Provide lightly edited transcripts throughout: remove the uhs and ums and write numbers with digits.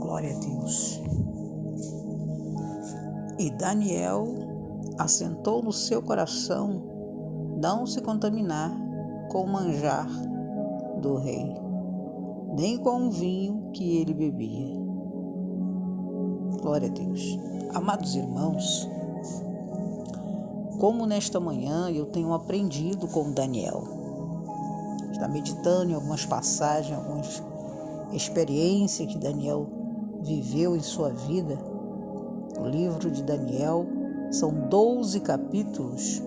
Glória a Deus. E Daniel assentou no seu coração não se contaminar com o manjar do rei, nem com o vinho que ele bebia. Glória a Deus. Amados irmãos, como nesta manhã eu tenho aprendido com Daniel, está meditando em algumas passagens, algumas experiências que Daniel viveu em sua vida. O livro de Daniel são 12 capítulos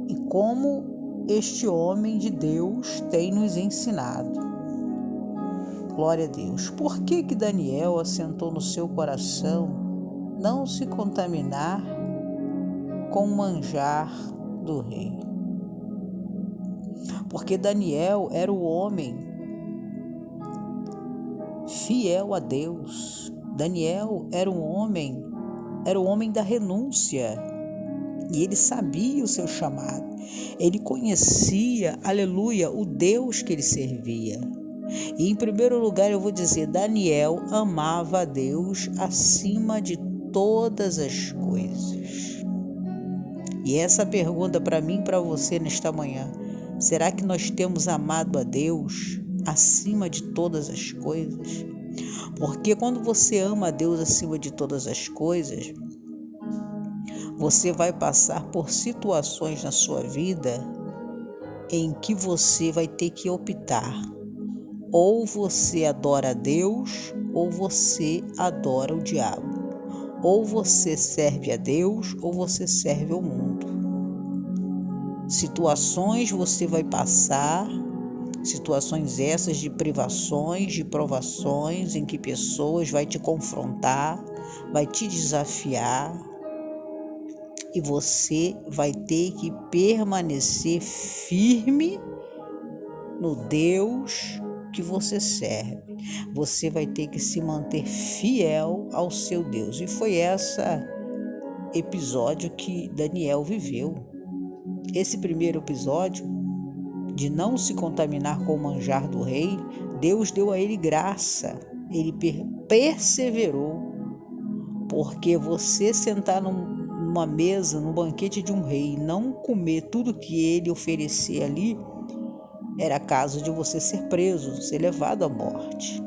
e como este homem de Deus tem nos ensinado. Glória a Deus. Por que Daniel assentou no seu coração não se contaminar com o manjar do rei? Porque Daniel era o homem fiel a Deus. Daniel era o homem da renúncia. E ele sabia o seu chamado. Ele conhecia, aleluia, o Deus que ele servia. E em primeiro lugar eu vou dizer, Daniel amava a Deus acima de todas as coisas. E essa pergunta para mim e para você nesta manhã, será que nós temos amado a Deus acima de todas as coisas? Porque quando você ama a Deus acima de todas as coisas, você vai passar por situações na sua vida em que você vai ter que optar. Ou você adora a Deus, ou você adora o diabo. Ou você serve a Deus, ou você serve ao mundo. Situações você vai passar, situações essas de privações, de provações, em que pessoas vai te confrontar, vai te desafiar, e você vai ter que permanecer firme no Deus que você serve. Você vai ter que se manter fiel ao seu Deus. E foi esse episódio que Daniel viveu. Esse primeiro episódio de não se contaminar com o manjar do rei, Deus deu a ele graça. Ele perseverou. Porque você sentar numa mesa, no banquete de um rei, e não comer tudo que ele oferecer ali, era caso de você ser preso, ser levado à morte.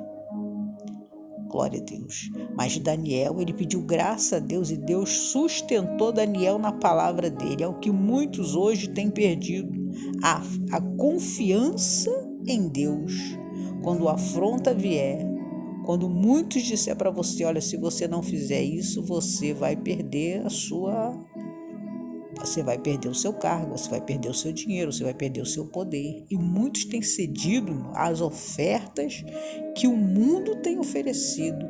Glória a Deus. Mas Daniel, ele pediu graça a Deus e Deus sustentou Daniel na palavra dele. É o que muitos hoje têm perdido. A confiança em Deus. Quando a afronta vier, quando muitos disser para você, olha, se você não fizer isso, você vai perder você vai perder o seu cargo, você vai perder o seu dinheiro, você vai perder o seu poder. E muitos têm cedido às ofertas que o mundo tem oferecido,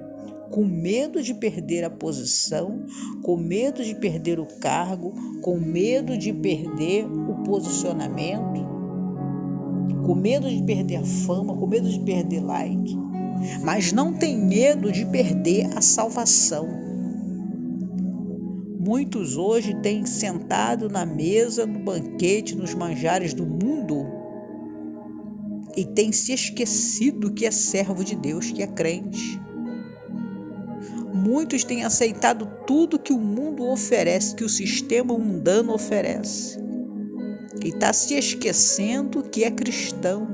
com medo de perder a posição, com medo de perder o cargo, com medo de perder o posicionamento, com medo de perder a fama, com medo de perder like, mas não tem medo de perder a salvação. Muitos hoje têm sentado na mesa, no banquete, nos manjares do mundo e têm se esquecido que é servo de Deus, que é crente. Muitos têm aceitado tudo que o mundo oferece, que o sistema mundano oferece, e está se esquecendo que é cristão.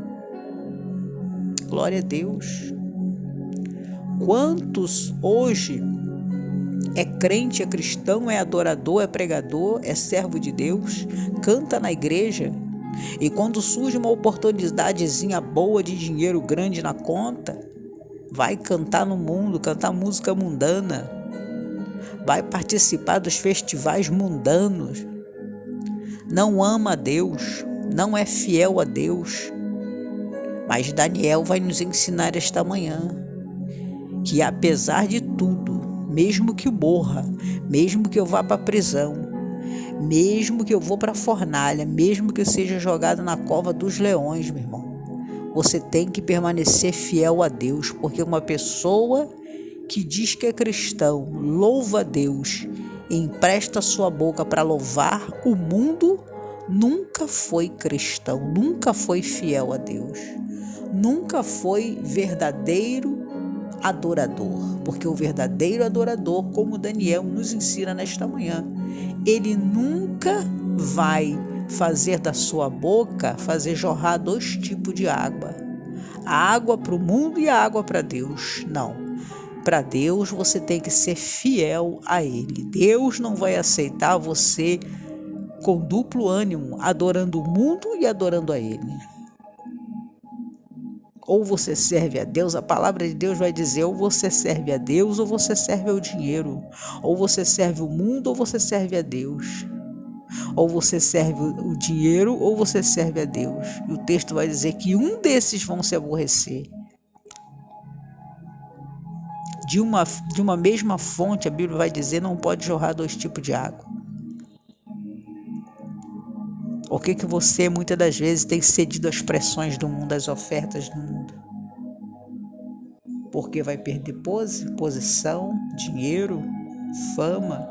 Glória a Deus. Quantos hoje é crente, é cristão, é adorador, é pregador, é servo de Deus, canta na igreja, e quando surge uma oportunidadezinha boa de dinheiro grande na conta, vai cantar no mundo, cantar música mundana, vai participar dos festivais mundanos, não ama a Deus, não é fiel a Deus. Mas Daniel vai nos ensinar esta manhã que apesar de tudo, mesmo que eu morra, mesmo que eu vá para a prisão, mesmo que eu vou para a fornalha, mesmo que eu seja jogado na cova dos leões, meu irmão, você tem que permanecer fiel a Deus, porque uma pessoa que diz que é cristão, louva a Deus e empresta sua boca para louvar o mundo, nunca foi cristão, nunca foi fiel a Deus, nunca foi verdadeiro adorador, porque o verdadeiro adorador, como Daniel nos ensina nesta manhã, ele nunca vai fazer da sua boca, fazer jorrar 2 tipos de água. A água para o mundo e a água para Deus. Não. Para Deus você tem que ser fiel a Ele. Deus não vai aceitar você com duplo ânimo, adorando o mundo e adorando a Ele. Ou você serve a Deus, a palavra de Deus vai dizer, ou você serve a Deus ou você serve ao dinheiro. Ou você serve o mundo ou você serve a Deus. Ou você serve o dinheiro ou você serve a Deus. E o texto vai dizer que um desses vão se aborrecer. De uma mesma fonte, a Bíblia vai dizer, não pode jorrar 2 tipos de água. Por que você muitas das vezes tem cedido às pressões do mundo, às ofertas do mundo? Porque vai perder posição, dinheiro, fama.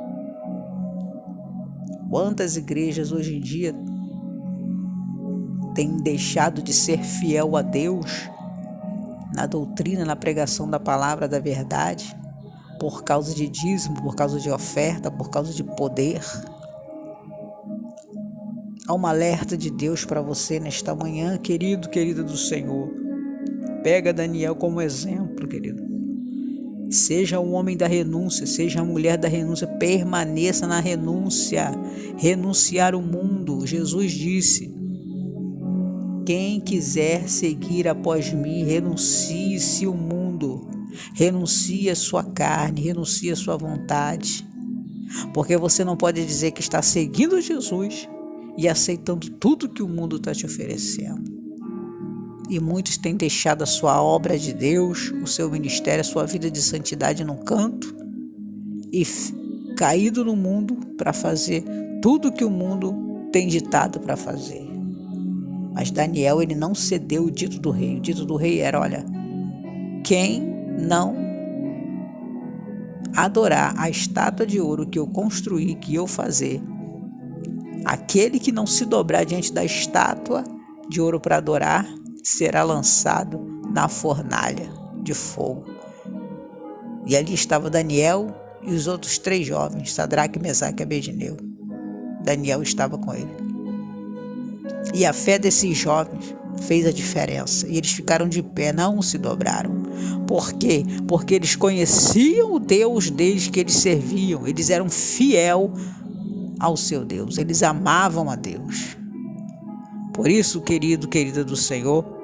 Quantas igrejas hoje em dia têm deixado de ser fiel a Deus na doutrina, na pregação da palavra da verdade, por causa de dízimo, por causa de oferta, por causa de poder? Há um alerta de Deus para você nesta manhã, querido, querida do Senhor. Pega Daniel como exemplo, querido. Seja um homem da renúncia, seja a mulher da renúncia, permaneça na renúncia. Renunciar o mundo. Jesus disse: quem quiser seguir após mim, renuncie-se o mundo. Renuncie a sua carne, renuncie a sua vontade. Porque você não pode dizer que está seguindo Jesus e aceitando tudo que o mundo está te oferecendo. E muitos têm deixado a sua obra de Deus, o seu ministério, a sua vida de santidade num canto e caído no mundo para fazer tudo que o mundo tem ditado para fazer. Mas Daniel, ele não cedeu o dito do rei. O dito do rei era, olha, quem não adorar a estátua de ouro que eu construí, que eu fazer, aquele que não se dobrar diante da estátua de ouro para adorar, será lançado na fornalha de fogo. E ali estava Daniel e os outros 3 jovens, Sadraque, Mesaque e Abednego. Daniel estava com ele. E a fé desses jovens fez a diferença. E eles ficaram de pé, não se dobraram. Por quê? Porque eles conheciam o Deus deles que eles serviam. Eles eram fiel ao seu Deus. Eles amavam a Deus. Por isso, querido, querida do Senhor,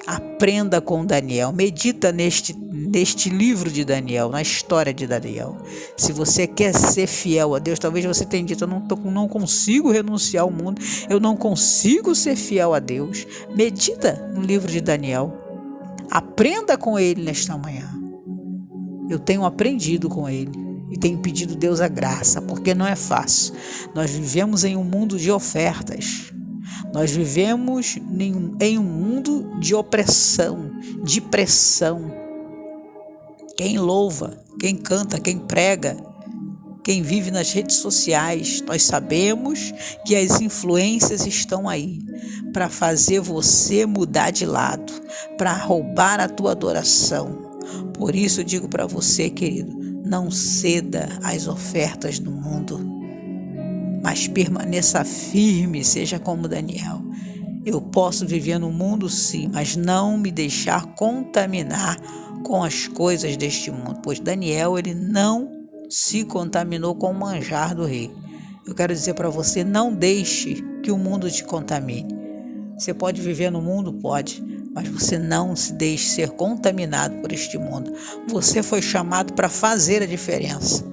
aprenda com Daniel, medita neste livro de Daniel, na história de Daniel. Se você quer ser fiel a Deus, talvez você tenha dito, eu não consigo renunciar ao mundo, eu não consigo ser fiel a Deus. Medita no livro de Daniel, aprenda com ele nesta manhã. Eu tenho aprendido com ele e tenho pedido a Deus a graça, porque não é fácil. Nós vivemos em um mundo de ofertas. Nós vivemos em um mundo de opressão, de pressão. Quem louva, quem canta, quem prega, quem vive nas redes sociais, nós sabemos que as influências estão aí para fazer você mudar de lado, para roubar a tua adoração. Por isso eu digo para você, querido, não ceda às ofertas do mundo, mas permaneça firme, seja como Daniel. Eu posso viver no mundo sim, mas não me deixar contaminar com as coisas deste mundo, pois Daniel, ele não se contaminou com o manjar do rei. Eu quero dizer para você, não deixe que o mundo te contamine. Você pode viver no mundo? Pode, mas você não se deixe ser contaminado por este mundo. Você foi chamado para fazer a diferença.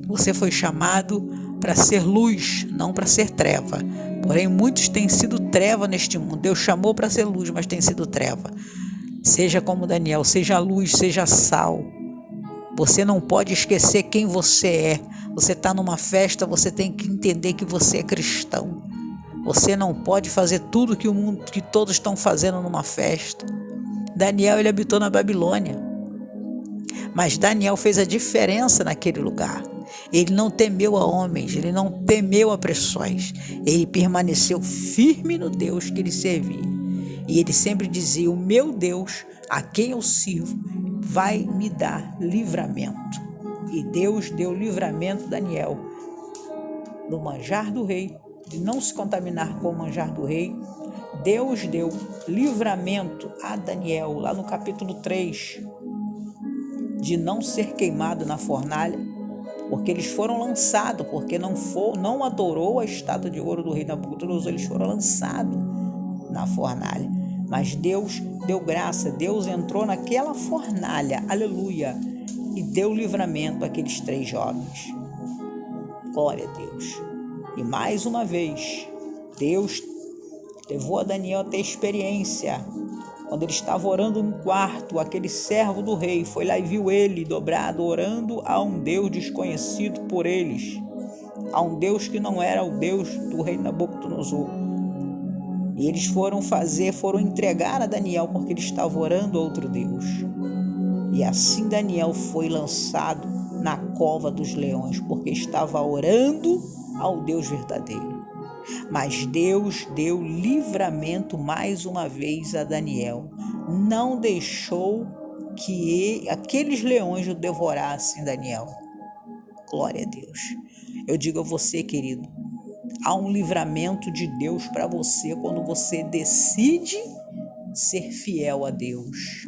Você foi chamado para ser luz, não para ser treva. Porém, muitos têm sido treva neste mundo. Deus chamou para ser luz, mas tem sido treva. Seja como Daniel, seja luz, seja sal. Você não pode esquecer quem você é. Você está numa festa, você tem que entender que você é cristão. Você não pode fazer tudo que todos estão fazendo numa festa. Daniel, ele habitou na Babilônia. Mas Daniel fez a diferença naquele lugar. Ele não temeu a homens, ele não temeu a pressões. Ele permaneceu firme no Deus que ele servia. E ele sempre dizia, o meu Deus, a quem eu sirvo, vai me dar livramento. E Deus deu livramento a Daniel do manjar do rei, de não se contaminar com o manjar do rei. Deus deu livramento a Daniel, lá no capítulo 3, de não ser queimado na fornalha, porque eles foram lançados, porque não adorou a estátua de ouro do rei Nabucodonosor, eles foram lançados na fornalha. Mas Deus deu graça, Deus entrou naquela fornalha, aleluia, e deu livramento àqueles 3 jovens. Glória a Deus. E mais uma vez, Deus levou a Daniel a ter experiência. Quando ele estava orando no quarto, aquele servo do rei foi lá e viu ele dobrado, orando a um Deus desconhecido por eles, a um Deus que não era o Deus do rei Nabucodonosor. E eles foram entregar a Daniel, porque ele estava orando a outro Deus. E assim Daniel foi lançado na cova dos leões, porque estava orando ao Deus verdadeiro. Mas Deus deu livramento mais uma vez a Daniel. Não deixou que aqueles leões o devorassem, Daniel. Glória a Deus. Eu digo a você, querido, há um livramento de Deus para você quando você decide ser fiel a Deus.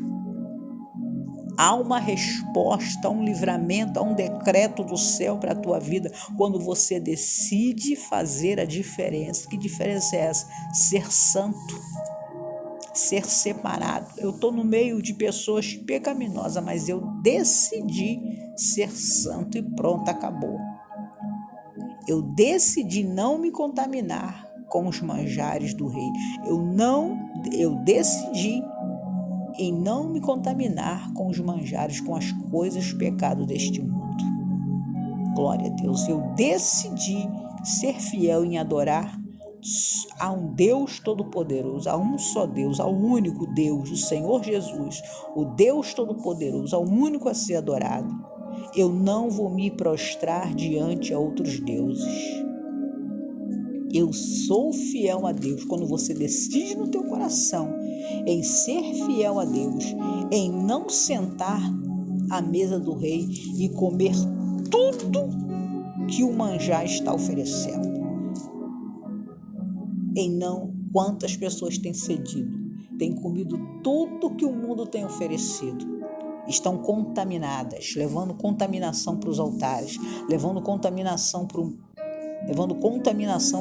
Há uma resposta, há um livramento, há um decreto do céu para a tua vida quando você decide fazer a diferença. Que diferença é essa? Ser santo, ser separado. Eu estou no meio de pessoas pecaminosas, mas eu decidi ser santo e pronto, acabou. Eu decidi não me contaminar com os manjares do rei. Eu decidi em não me contaminar com os manjares, com as coisas, os pecados deste mundo. Glória a Deus. Eu decidi ser fiel em adorar a um Deus todo-poderoso, a um só Deus, ao único Deus, o Senhor Jesus, o Deus todo-poderoso, ao único a ser adorado. Eu não vou me prostrar diante a outros deuses. Eu sou fiel a Deus. Quando você decide no teu coração em ser fiel a Deus, em não sentar à mesa do rei e comer tudo que o manjar está oferecendo. Quantas pessoas têm cedido, têm comido tudo que o mundo tem oferecido. Estão contaminadas, levando contaminação para os altares, levando contaminação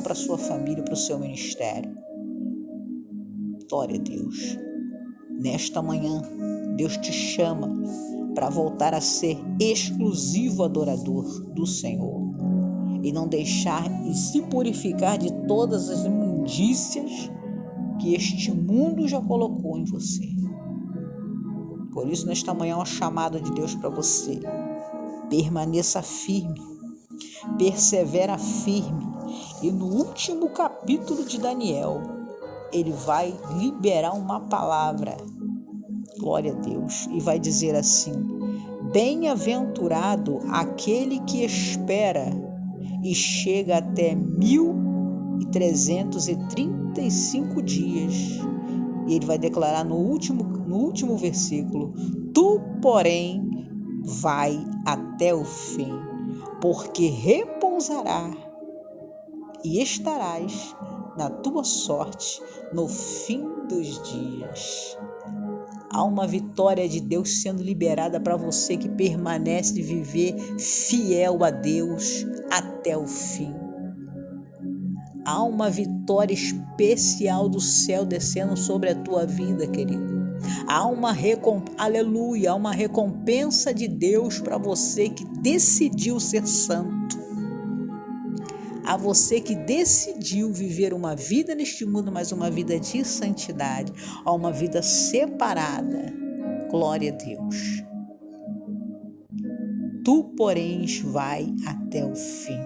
para a sua família, para o seu ministério. Glória a Deus. Nesta manhã, Deus te chama para voltar a ser exclusivo adorador do Senhor e não deixar e se purificar de todas as imundícias que este mundo já colocou em você. Por isso, nesta manhã, é uma chamada de Deus para você. Permaneça firme, persevera firme. E no último capítulo de Daniel, ele vai liberar uma palavra, glória a Deus, e vai dizer assim: bem-aventurado aquele que espera e chega até 1335 dias. E ele vai declarar no último versículo: tu, porém, vai até o fim, porque repousará e estarás na tua sorte no fim dos dias. Há uma vitória de Deus sendo liberada para você que permanece de viver fiel a Deus até o fim. Há uma vitória especial do céu descendo sobre a tua vida, querido. Há uma recompensa de Deus para você que decidiu ser santo. A você que decidiu viver uma vida neste mundo, mas uma vida de santidade, a uma vida separada. Glória a Deus. Tu, porém, vai até o fim.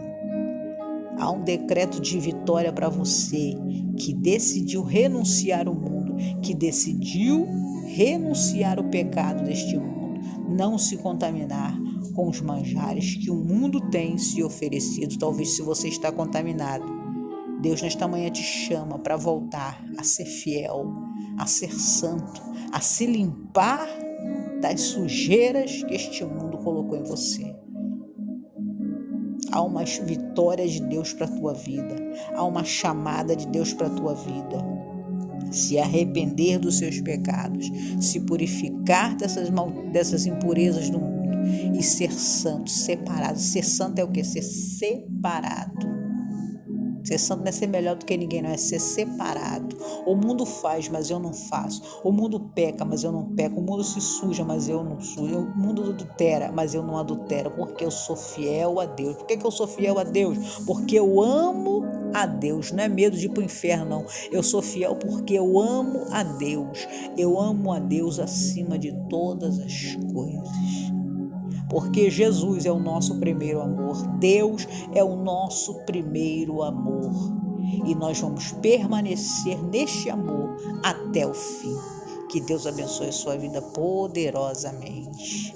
Há um decreto de vitória para você que decidiu renunciar ao mundo, que decidiu renunciar ao pecado deste mundo, não se contaminar com os manjares que o mundo tem se oferecido. Talvez se você está contaminado, Deus nesta manhã te chama para voltar a ser fiel, a ser santo, a se limpar das sujeiras que este mundo colocou em você. Há uma vitória de Deus para a tua vida. Há uma chamada de Deus para a tua vida. Se arrepender dos seus pecados, se purificar dessas impurezas do mundo e ser santo, separado. Ser santo é o quê? Ser separado. Ser santo não é ser melhor do que ninguém, não, é ser separado. O mundo faz, mas eu não faço. O mundo peca, mas eu não peco. O mundo se suja, mas eu não sujo. O mundo adultera, mas eu não adultero, porque eu sou fiel a Deus. Por que eu sou fiel a Deus? Porque eu amo a Deus. Não é medo de ir para o inferno, não. Eu sou fiel porque eu amo a Deus. Eu amo a Deus acima de todas as coisas. Porque Jesus é o nosso primeiro amor, Deus é o nosso primeiro amor e nós vamos permanecer neste amor até o fim. Que Deus abençoe a sua vida poderosamente.